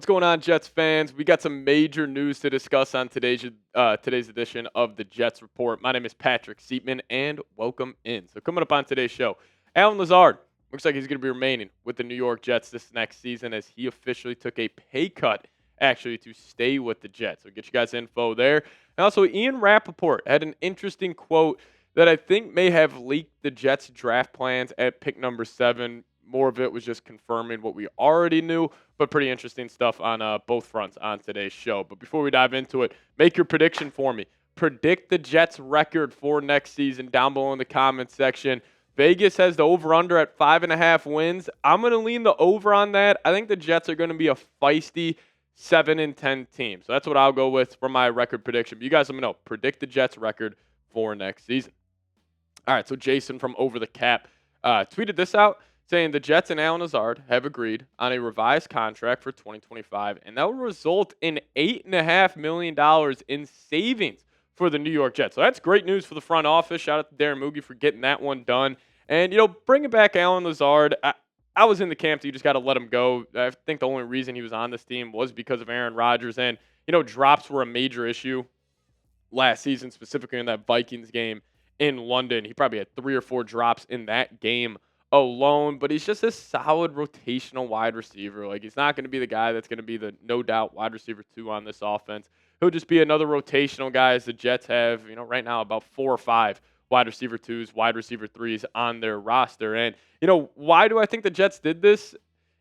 going on, Jets fans? We got some major news to discuss on today's edition of the Jets Report. My name is Patrick Siepman, and welcome in. So coming up on today's show, Allen Lazard looks like he's going to be remaining with the New York Jets this next season as he officially took a pay cut, actually, to stay with the Jets. So get you guys info there. And also, Ian Rapoport had an interesting quote that I think may have leaked the Jets' draft plans at pick number 7. More of it was just confirming what we already knew, but pretty interesting stuff on both fronts on today's show. But before we dive into it, make your prediction for me. Predict the Jets' record for next season down below in the comments section. Vegas has the over-under at 5.5 wins. I'm going to lean the over on that. I think the Jets are going to be a feisty 7-10 team. So that's what I'll go with for my record prediction. But you guys let me know. Predict the Jets' record for next season. All right, so Jason from Over the Cap tweeted this out, saying the Jets and Allen Lazard have agreed on a revised contract for 2025, and that will result in $8.5 million in savings for the New York Jets. So that's great news for the front office. Shout out to Darren Moogie for getting that one done. And, bringing back Allen Lazard, I was in the camp that you just got to let him go. I think the only reason he was on this team was because of Aaron Rodgers. And, drops were a major issue last season, specifically in that Vikings game in London. He probably had 3 or 4 drops in that game alone, but he's just a solid rotational wide receiver. Like, he's not going to be the guy that's going to be the no doubt wide receiver 2 on this offense. He'll just be another rotational guy, as the Jets have, right now about 4 or 5 wide receiver 2s, wide receiver 3s on their roster. And, why do I think the Jets did this?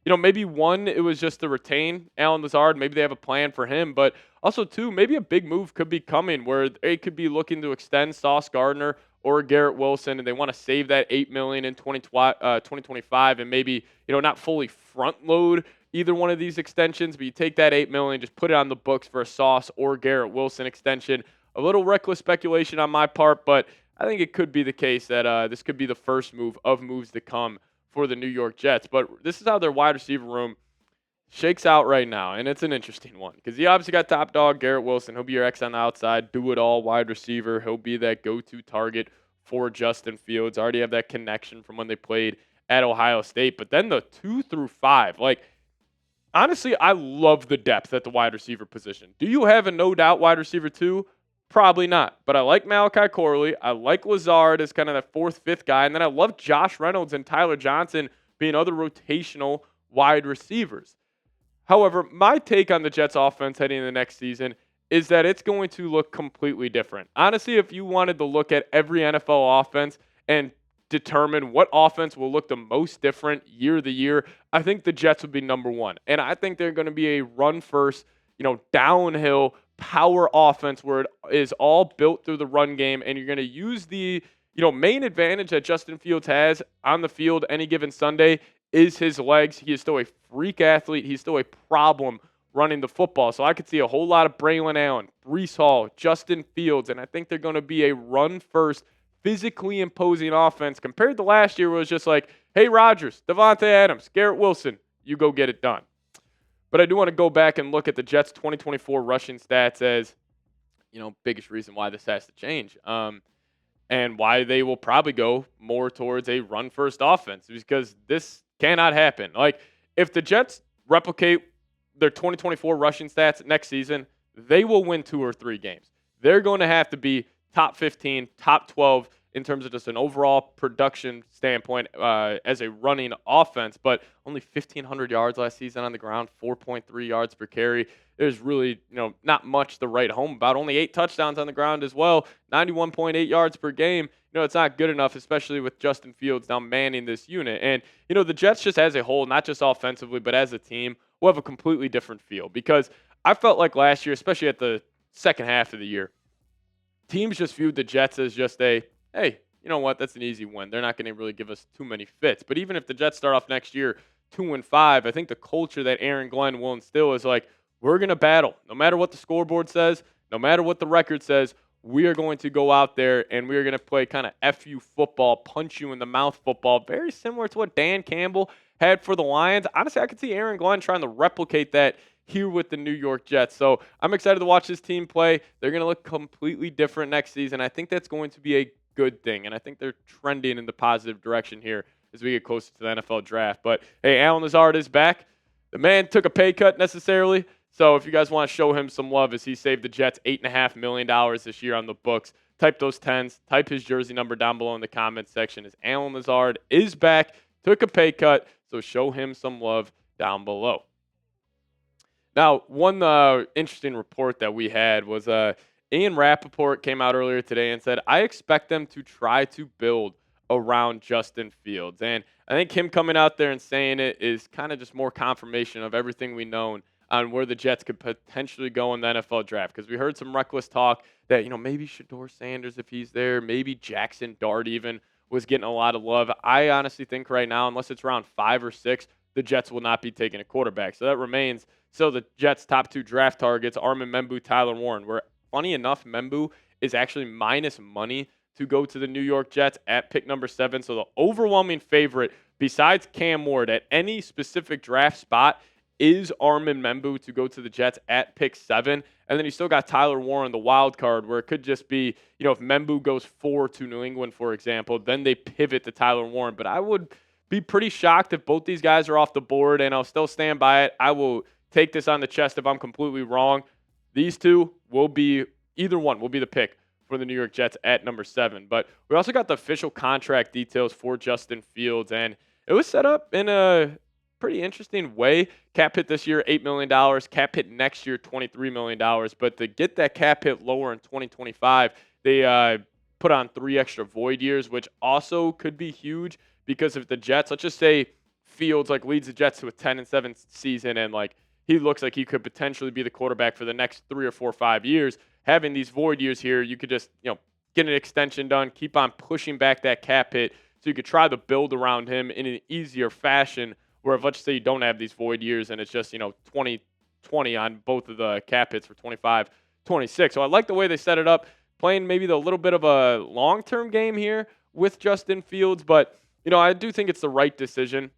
Maybe one, it was just to retain Allen Lazard. Maybe they have a plan for him. But also, 2, maybe a big move could be coming where they could be looking to extend Sauce Gardner or Garrett Wilson, and they want to save that $8 million in 2025 and maybe, not fully front load either one of these extensions, but you take that $8 million, just put it on the books for a Sauce or Garrett Wilson extension. A little reckless speculation on my part, but I think it could be the case that this could be the first move of moves to come for the New York Jets. But this is how their wide receiver room shakes out right now, and it's an interesting one because he obviously got top dog Garrett Wilson. He'll be your X on the outside, do-it-all wide receiver. He'll be that go-to target for Justin Fields. Already have that connection from when they played at Ohio State. But then the 2 through 5, honestly, I love the depth at the wide receiver position. Do you have a no-doubt wide receiver 2? Probably not. But I like Malachi Corley. I like Lazard as kind of that 4th, 5th guy. And then I love Josh Reynolds and Tyler Johnson being other rotational wide receivers. However, my take on the Jets offense heading into the next season is that it's going to look completely different. Honestly, if you wanted to look at every NFL offense and determine what offense will look the most different year to year, I think the Jets would be number 1. And I think they're going to be a run-first, downhill power offense where it is all built through the run game, and you're going to use the main advantage that Justin Fields has on the field any given Sunday is his legs. He is still a freak athlete. He's still a problem running the football. So I could see a whole lot of Braylon Allen, Breece Hall, Justin Fields, and I think they're going to be a run-first, physically imposing offense compared to last year where it was just like, hey, Rodgers, Devontae Adams, Garrett Wilson, you go get it done. But I do want to go back and look at the Jets' 2024 rushing stats as, biggest reason why this has to change. And why they will probably go more towards a run-first offense because this cannot happen. Like, if the Jets replicate their 2024 rushing stats next season, they will win 2 or 3 games. They're going to have to be top 15, top 12 in terms of just an overall production standpoint as a running offense, but only 1,500 yards last season on the ground, 4.3 yards per carry. There's really, not much to write home about. Only 8 touchdowns on the ground as well, 91.8 yards per game. It's not good enough, especially with Justin Fields now manning this unit. And, the Jets just as a whole, not just offensively, but as a team, will have a completely different feel because I felt like last year, especially at the second half of the year, teams just viewed the Jets as just hey, you know what? That's an easy win. They're not going to really give us too many fits. But even if the Jets start off next year 2-5, I think the culture that Aaron Glenn will instill is like, we're going to battle. No matter what the scoreboard says, no matter what the record says, we are going to go out there and we are going to play kind of F you football, punch you in the mouth football, very similar to what Dan Campbell had for the Lions. Honestly, I could see Aaron Glenn trying to replicate that here with the New York Jets. So I'm excited to watch this team play. They're going to look completely different next season. I think that's going to be a good thing, and I think they're trending in the positive direction here as we get closer to the NFL draft. But, hey, Allen Lazard is back. the man took a pay cut necessarily. So if you guys want to show him some love as he saved the Jets $8.5 million this year on the books, type those 10s, type his jersey number down below in the comments section. As Allen Lazard is back, took a pay cut, so show him some love down below. Now, one interesting report that we had was Ian Rapoport came out earlier today and said, I expect them to try to build around Justin Fields. And I think him coming out there and saying it is kind of just more confirmation of everything we know on where the Jets could potentially go in the NFL draft. Because we heard some reckless talk that, maybe Shedeur Sanders, if he's there, maybe Jackson Dart even was getting a lot of love. I honestly think right now, unless it's around 5 or 6, the Jets will not be taking a quarterback. So that remains still the Jets' top 2 draft targets, Armin Membu, Tyler Warren, where funny enough, Membu is actually minus money to go to the New York Jets at pick number 7. So the overwhelming favorite, besides Cam Ward at any specific draft spot, is Armin Membu to go to the Jets at pick 7. And then you still got Tyler Warren, the wild card, where it could just be, if Membu goes 4 to New England, for example, then they pivot to Tyler Warren. But I would be pretty shocked if both these guys are off the board, and I'll still stand by it. I will take this on the chest if I'm completely wrong. These two will be, either one will be the pick for the New York Jets at number 7. But we also got the official contract details for Justin Fields, and it was set up in a pretty interesting way. Cap hit this year, $8 million. Cap hit next year, $23 million. But to get that cap hit lower in 2025, they put on 3 extra void years, which also could be huge because if the Jets, let's just say Fields leads the Jets to a 10-7 season and he looks like he could potentially be the quarterback for the next 3 or 4 or 5 years. Having these void years here, you could just get an extension done, keep on pushing back that cap hit, so you could try to build around him in an easier fashion. Where if let's say you don't have these void years and it's just 2020 on both of the cap hits for 25, 26. So I like the way they set it up, playing maybe a little bit of a long-term game here with Justin Fields, but I do think it's the right decision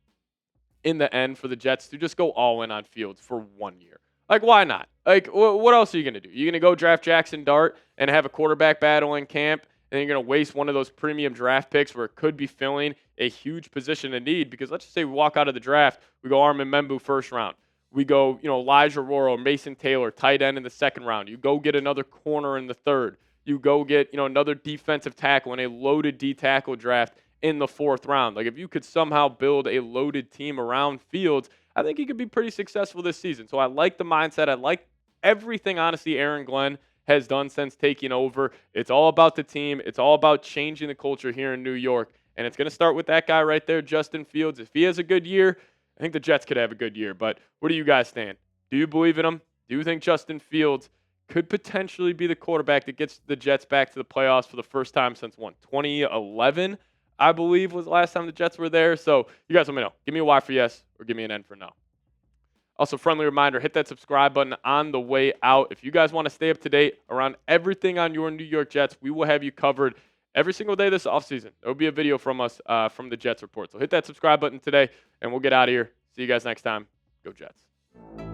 in the end for the Jets to just go all in on Fields for 1 year. Why not? What else are you going to do? You're going to go draft Jackson Dart and have a quarterback battle in camp, and you're going to waste one of those premium draft picks where it could be filling a huge position of need? Because let's just say we walk out of the draft, we go Armin Membu first round. We go, Elijah Royal, Mason Taylor, tight end in the second round. You go get another corner in the third. You go get, another defensive tackle in a loaded D-tackle draft in the 4th round. If you could somehow build a loaded team around Fields, I think he could be pretty successful this season. So I like the mindset. I like everything, honestly, Aaron Glenn has done since taking over. It's all about the team. It's all about changing the culture here in New York. And it's going to start with that guy right there, Justin Fields. If he has a good year, I think the Jets could have a good year. But where do you guys stand? Do you believe in him? Do you think Justin Fields could potentially be the quarterback that gets the Jets back to the playoffs for the first time since 2011? I believe was the last time the Jets were there. So you guys let me know. Give me a Y for yes or give me an N for no. Also, friendly reminder, hit that subscribe button on the way out. If you guys want to stay up to date around everything on your New York Jets, we will have you covered every single day this offseason. There will be a video from us from the Jets Report. So hit that subscribe button today, and we'll get out of here. See you guys next time. Go Jets.